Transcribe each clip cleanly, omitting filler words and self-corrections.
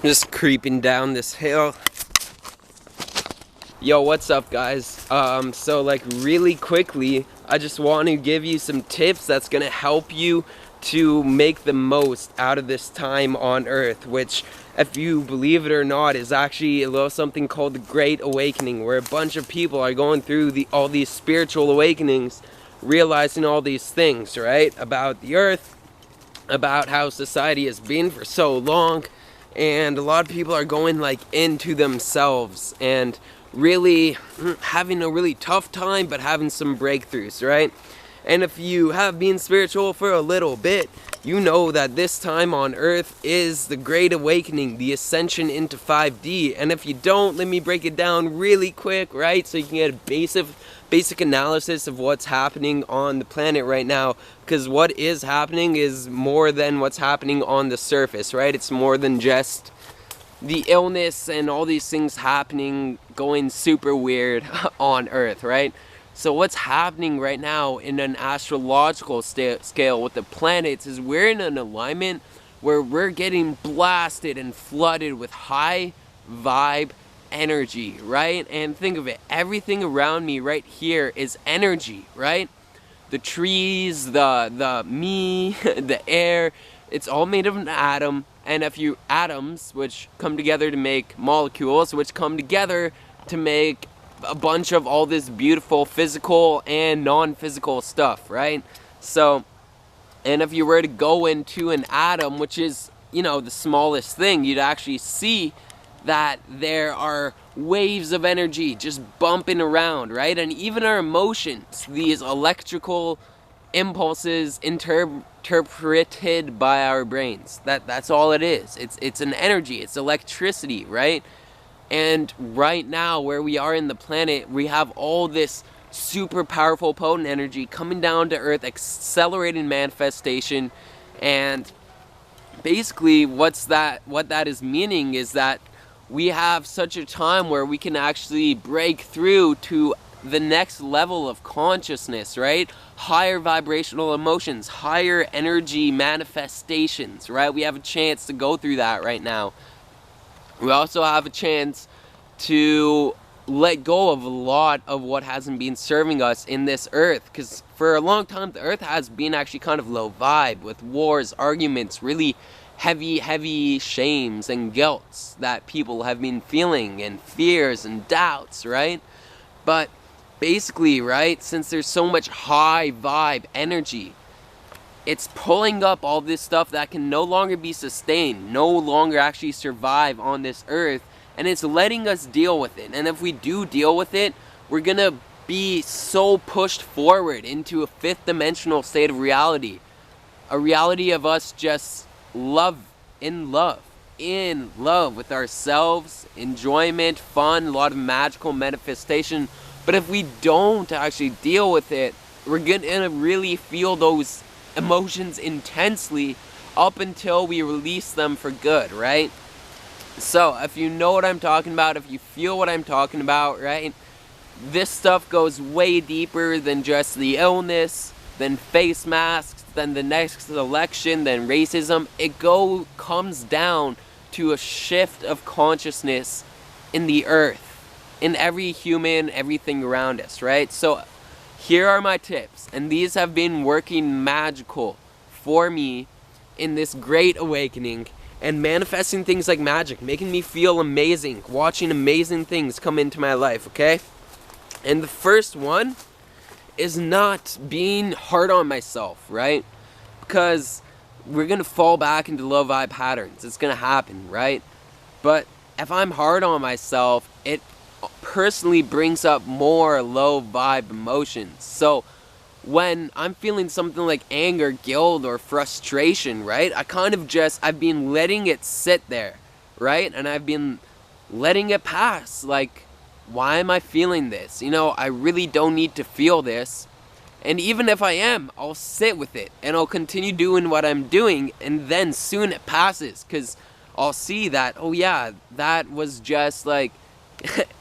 Just creeping down this hill. Yo, what's up, guys? So like really quickly, I just want to give you some tips that's gonna help you to make the most out of this time on Earth, which, if you believe it or not, is actually a little something called the Great Awakening, where a bunch of people are going through all these spiritual awakenings, realizing all these things, right? About the Earth, about how society has been for so long, and a lot of people are going like into themselves and really having a really tough time, but having some breakthroughs, right? And if you have been spiritual for a little bit, you know that this time on Earth is the Great Awakening, the ascension into 5D. And if you don't, let me break it down really quick, right? So you can get a basic analysis of what's happening on the planet right now. Because what is happening is more than what's happening on the surface, right? It's more than just the illness and all these things happening, going super weird on Earth, right? So what's happening right now in an astrological scale with the planets is we're in an alignment where we're getting blasted and flooded with high vibe energy, right? And think of it, everything around me right here is energy, right? The trees, the me, the air, it's all made of an atom, and a few atoms which come together to make molecules, which come together to make a bunch of all this beautiful physical and non-physical stuff, right? So, and if you were to go into an atom, which is, you know, the smallest thing, you'd actually see that there are waves of energy just bumping around, right? And even our emotions, these electrical impulses interpreted by our brains. That's all it is. It's an energy, it's electricity, right? And right now, where we are in the planet, we have all this super powerful, potent energy coming down to Earth, accelerating manifestation. And basically, what that is meaning is that we have such a time where we can actually break through to the next level of consciousness, right? Higher vibrational emotions, higher energy manifestations, right? We have a chance to go through that right now. We also have a chance to let go of a lot of what hasn't been serving us in this Earth, because for a long time the Earth has been actually kind of low vibe, with wars, arguments, really heavy shames and guilts that people have been feeling, and fears and doubts, right? But basically, right, since there's so much high vibe energy, it's pulling up all this stuff that can no longer be sustained, no longer actually survive on this Earth, and it's letting us deal with it. And if we do deal with it, we're gonna be so pushed forward into a fifth dimensional state of reality. A reality of us just in love with ourselves, enjoyment, fun, a lot of magical manifestation. But if we don't actually deal with it, we're gonna really feel those emotions intensely up until we release them for good, right? So if you know what I'm talking about, if you feel what I'm talking about, right, this stuff goes way deeper than just the illness, than face masks, than the next election, than racism. It comes down to a shift of consciousness in the Earth, in every human, everything around us, right? So here are my tips, and these have been working magical for me in this Great Awakening, and manifesting things like magic, making me feel amazing, watching amazing things come into my life, okay? And the first one is not being hard on myself, right? Because we're gonna fall back into low vibe patterns. It's gonna happen, right? But if I'm hard on myself, it personally brings up more low vibe emotions. So when I'm feeling something like anger, guilt, or frustration, right, I've been letting it sit there, right? And I've been letting it pass. Like, why am I feeling this? You know, I really don't need to feel this. And even if I am, I'll sit with it and I'll continue doing what I'm doing, and then soon it passes, because I'll see that, oh yeah, that was just like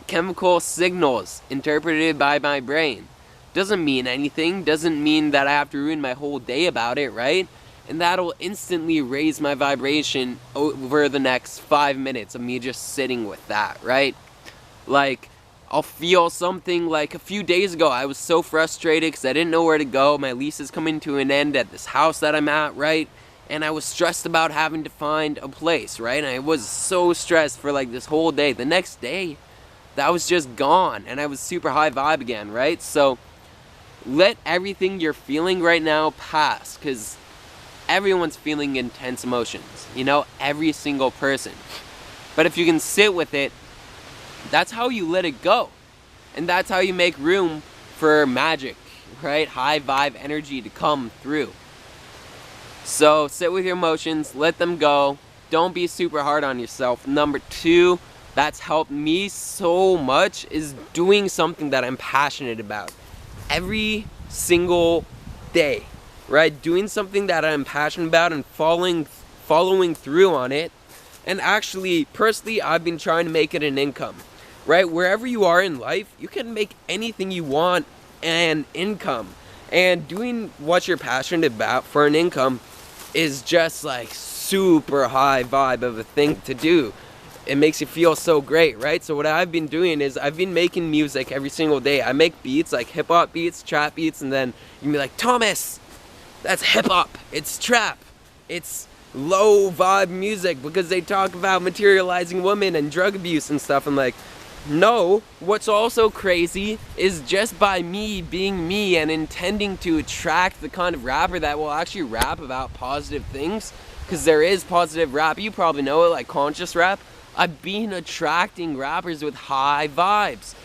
chemical signals interpreted by my brain. Doesn't mean anything, doesn't mean that I have to ruin my whole day about it, right? and that'll instantly raise my vibration over the next 5 minutes of me just sitting with that, right? Like, I'll feel something. Like a few days ago, I was so frustrated because I didn't know where to go. My lease is coming to an end at this house that I'm at, right? And I was stressed about having to find a place, right? And I was so stressed for like this whole day. The next day, that was just gone, and I was super high vibe again, right? So let everything you're feeling right now pass, because everyone's feeling intense emotions, you know, every single person. But if you can sit with it, that's how you let it go. And that's how you make room for magic, right? High vibe energy to come through. So sit with your emotions, let them go. Don't be super hard on yourself. Number 2, that's helped me so much, is doing something that I'm passionate about every single day, right? Doing something that I'm passionate about and following through on it. And actually, personally, I've been trying to make it an income, right? Wherever you are in life, you can make anything you want an income. And doing what you're passionate about for an income is just like super high vibe of a thing to do. It makes you feel so great, right? So what I've been doing is I've been making music every single day. I make beats, like hip hop beats, trap beats, and then you can be like, Thomas, that's hip hop, it's trap, it's low vibe music because they talk about materializing women and drug abuse and stuff. I'm like, no, what's also crazy is just by me being me and intending to attract the kind of rapper that will actually rap about positive things, because there is positive rap, you probably know it, like conscious rap. I've been attracting rappers with high vibes,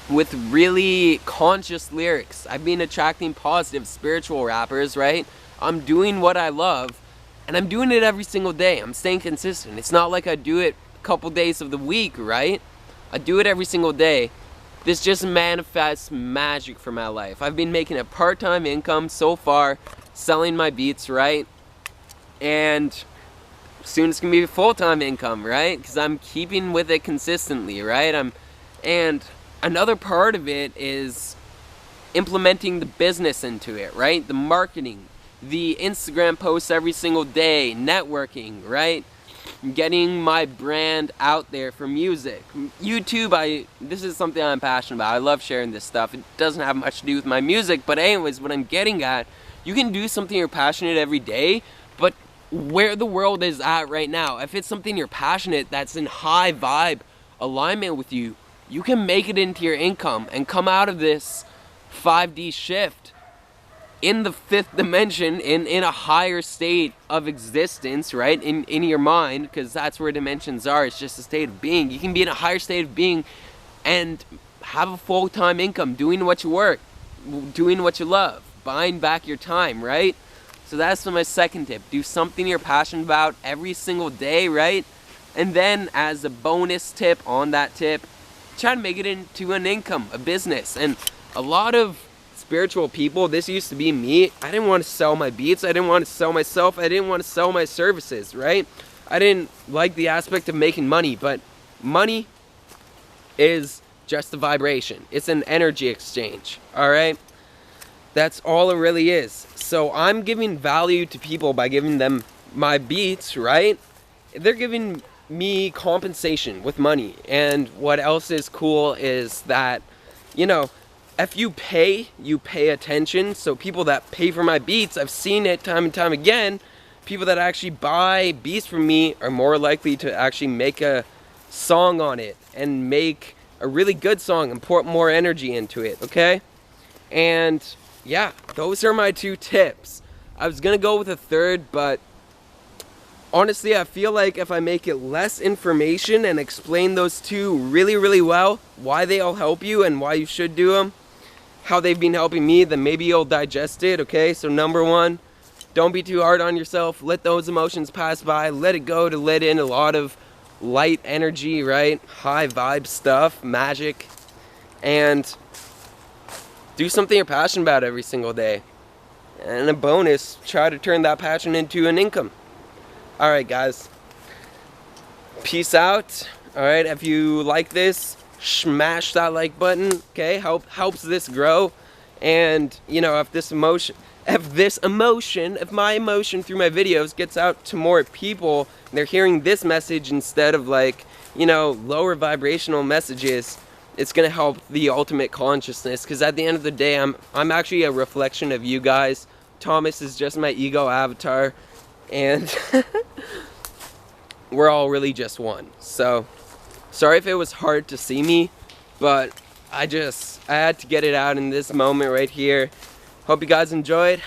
with really conscious lyrics. I've been attracting positive spiritual rappers, right? I'm doing what I love, and I'm doing it every single day. I'm staying consistent. It's not like I do it a couple days of the week, right? I do it every single day. This just manifests magic for my life. I've been making a part-time income so far, selling my beats, right? And soon it's gonna be a full-time income, right? Because I'm keeping with it consistently, right? And another part of it is implementing the business into it, right? The marketing, the Instagram posts every single day, networking, right? Getting my brand out there for music. YouTube, this is something I'm passionate about. I love sharing this stuff. It doesn't have much to do with my music, but anyways, what I'm getting at, you can do something you're passionate every day, but where the world is at right now, if it's something you're passionate that's in high vibe alignment with you, you can make it into your income and come out of this 5D shift in the 5th dimension, in a higher state of existence, right? In your mind, because that's where dimensions are. It's just a state of being. You can be in a higher state of being and have a full-time income, doing what you work, doing what you love, buying back your time, right? So that's my second tip. Do something you're passionate about every single day, right? And then as a bonus tip on that tip, try to make it into an income, a business. And a lot of spiritual people, this used to be me. I didn't want to sell my beats. I didn't want to sell myself. I didn't want to sell my services, right? I didn't like the aspect of making money, but money is just a vibration. It's an energy exchange, all right? That's all it really is. So I'm giving value to people by giving them my beats, right? They're giving me compensation with money. And what else is cool is that, you know, if you pay attention. So people that pay for my beats, I've seen it time and time again, people that actually buy beats from me are more likely to actually make a song on it and make a really good song and put more energy into it, okay? And yeah, those are my 2 tips. I was gonna go with a third, but honestly, I feel like if I make it less information and explain those 2 really, really well, why they all help you and why you should do them, how they've been helping me, then maybe you'll digest it, okay? So number 1, don't be too hard on yourself. Let those emotions pass by. Let it go to let in a lot of light energy, right? High vibe stuff, magic. And do something you're passionate about every single day. And a bonus, try to turn that passion into an income. Alright guys, peace out. Alright, if you like this, smash that like button, okay? Helps this grow. And you know, if this if this emotion, if my emotion through my videos gets out to more people, and they're hearing this message instead of like, you know, lower vibrational messages, it's gonna help the ultimate consciousness. Because at the end of the day, I'm actually a reflection of you guys. Thomas is just my ego avatar, and we're all really just one. So sorry if it was hard to see me, but I had to get it out in this moment right here. Hope you guys enjoyed.